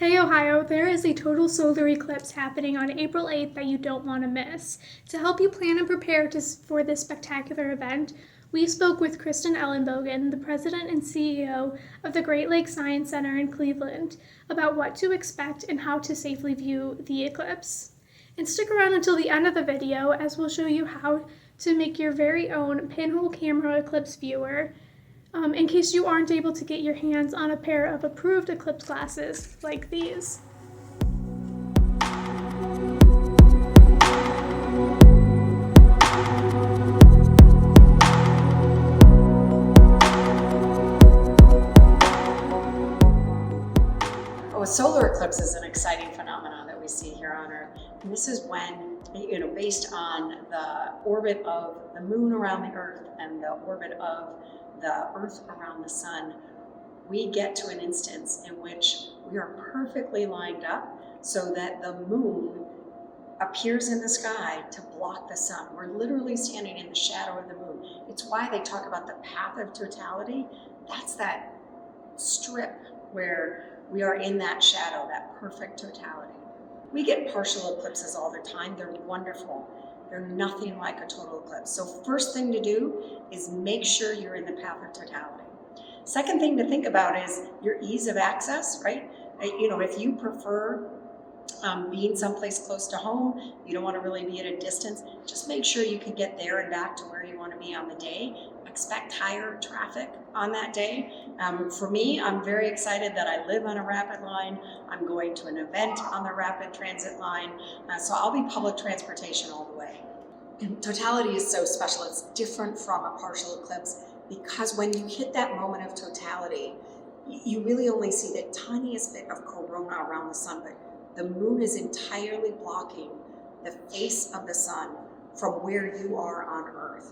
Hey Ohio, there is a total solar eclipse happening on April 8th that you don't want to miss. To help you plan and prepare for this spectacular event, we spoke with Kirsten Ellenbogen, the president and CEO of the Great Lakes Science Center in Cleveland, about what to expect and how to safely view the eclipse. And stick around until the end of the video as we'll show you how to make your very own pinhole camera eclipse viewer, in case you aren't able to get your hands on a pair of approved eclipse glasses like these. A solar eclipse is an exciting phenomenon that we see here on Earth. And this is when, based on the orbit of the moon around the Earth and the orbit of the Earth around the sun, we get to an instance in which we are perfectly lined up so that the moon appears in the sky to block the sun. We're literally standing in the shadow of the moon. It's why they talk about the path of totality. That's that strip where we are in that shadow, that perfect totality. We get partial eclipses all the time. They're wonderful. They're nothing like a total eclipse. So first thing to do is make sure you're in the path of totality. Second thing to think about is your ease of access, right? If you prefer being someplace close to home, you don't want to really be at a distance, just make sure you can get there and back to where you want to be on the day. Expect higher traffic on that day. For me, I'm very excited that I live on a rapid line. I'm going to an event on the rapid transit line, so I'll be public transportation all the way. And totality is so special. It's different from a partial eclipse because when you hit that moment of totality, you really only see the tiniest bit of corona around the sun, but the moon is entirely blocking the face of the sun from where you are on Earth.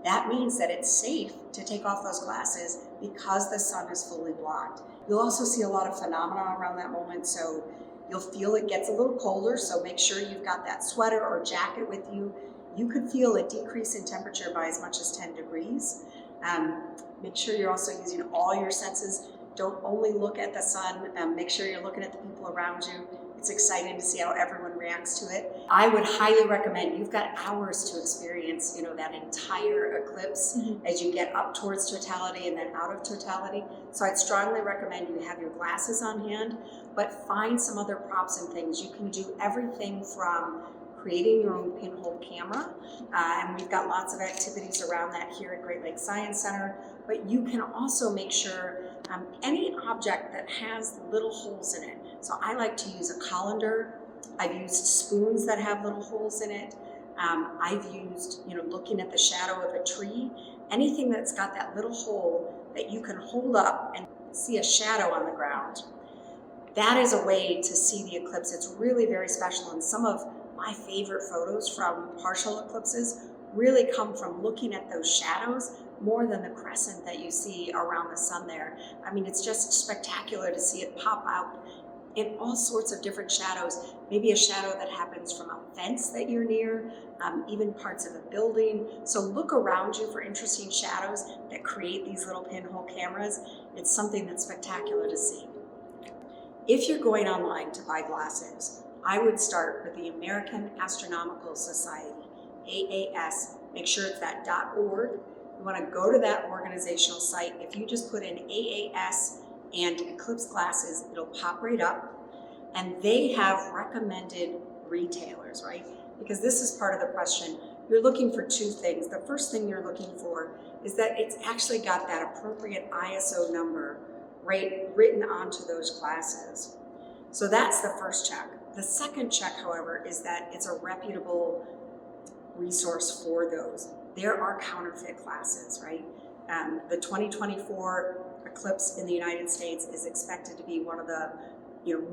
That means that it's safe to take off those glasses because the sun is fully blocked. You'll also see a lot of phenomena around that moment, so you'll feel it gets a little colder, so make sure you've got that sweater or jacket with you. You could feel a decrease in temperature by as much as 10 degrees. Make sure you're also using all your senses. Don't only look at the sun, make sure you're looking at the people around you. It's exciting to see how everyone reacts to it. I would highly recommend, you've got hours to experience, that entire eclipse as you get up towards totality and then out of totality. So I'd strongly recommend you have your glasses on hand, but find some other props and things. You can do everything from creating your own pinhole camera, and we've got lots of activities around that here at Great Lakes Science Center, but you can also make sure any object that has little holes in it. So I like to use a colander. I've used spoons that have little holes in it. I've used, looking at the shadow of a tree, anything that's got that little hole that you can hold up and see a shadow on the ground. That is a way to see the eclipse. It's really very special, and some of my favorite photos from partial eclipses really come from looking at those shadows more than the crescent that you see around the sun there. I mean, it's just spectacular to see it pop out in all sorts of different shadows. Maybe a shadow that happens from a fence that you're near, even parts of a building. So look around you for interesting shadows that create these little pinhole cameras. It's something that's spectacular to see. If you're going online to buy glasses, I would start with the American Astronomical Society, AAS. Make sure it's that .org. You want to go to that organizational site. If you just put in AAS and eclipse glasses, it'll pop right up. And they have recommended retailers, right? Because this is part of the question. You're looking for two things. The first thing you're looking for is that it's actually got that appropriate ISO number written onto those glasses. So that's the first check. The second check, however, is that it's a reputable resource for those. There are counterfeit glasses, right? The 2024 eclipse in the United States is expected to be one of the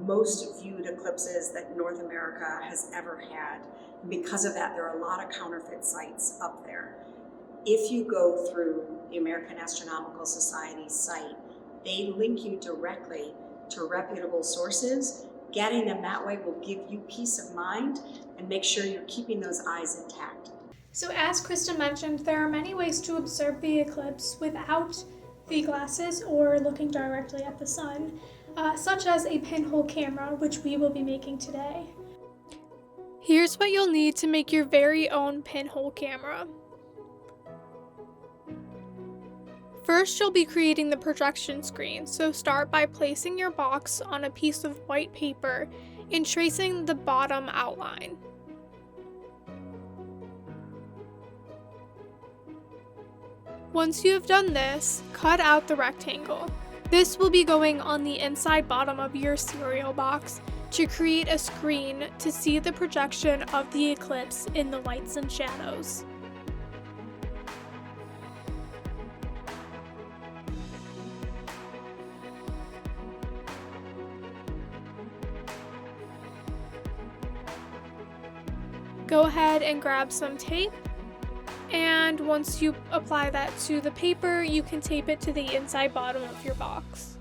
most viewed eclipses that North America has ever had. And because of that, there are a lot of counterfeit sites up there. If you go through the American Astronomical Society site, they link you directly to reputable sources. Getting them that way will give you peace of mind and make sure you're keeping those eyes intact. So as Krista mentioned, there are many ways to observe the eclipse without the glasses or looking directly at the sun. such as a pinhole camera, which we will be making today. Here's what you'll need to make your very own pinhole camera. First, you'll be creating the projection screen, so start by placing your box on a piece of white paper and tracing the bottom outline. Once you have done this, cut out the rectangle. This will be going on the inside bottom of your cereal box to create a screen to see the projection of the eclipse in the lights and shadows. Go ahead and grab some tape, and once you apply that to the paper, you can tape it to the inside bottom of your box.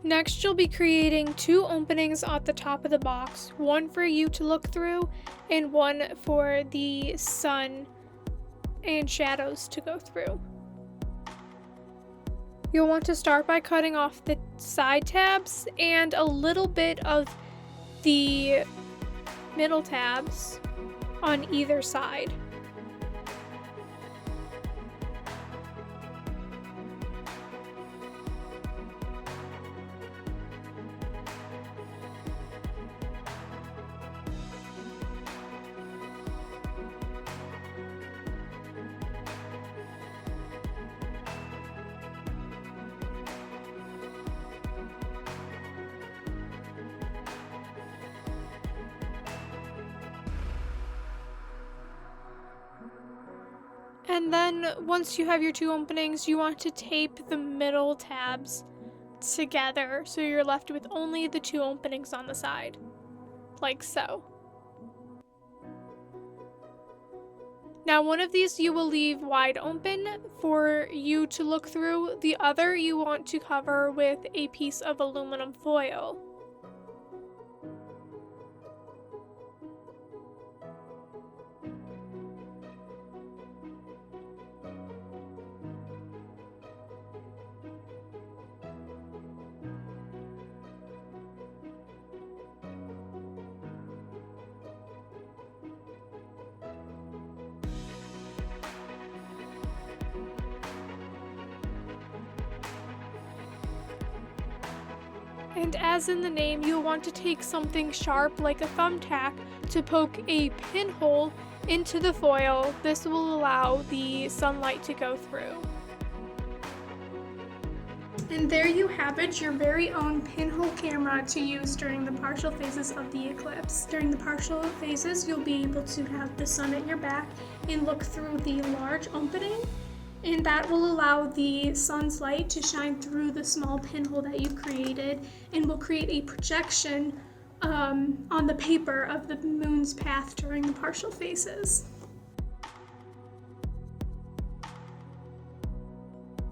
Next, you'll be creating 2 openings at the top of the box, one for you to look through and one for the sun and shadows to go through. You'll want to start by cutting off the side tabs and a little bit of the middle tabs on either side. And then once you have your 2 openings, you want to tape the middle tabs together so you're left with only the 2 openings on the side, like so. Now one of these you will leave wide open for you to look through, the other you want to cover with a piece of aluminum foil. And as in the name, you'll want to take something sharp like a thumbtack to poke a pinhole into the foil. This will allow the sunlight to go through. And there you have it, your very own pinhole camera to use during the partial phases of the eclipse. During the partial phases, you'll be able to have the sun at your back and look through the large opening, and that will allow the sun's light to shine through the small pinhole that you created and will create a projection on the paper of the moon's path during the partial phases.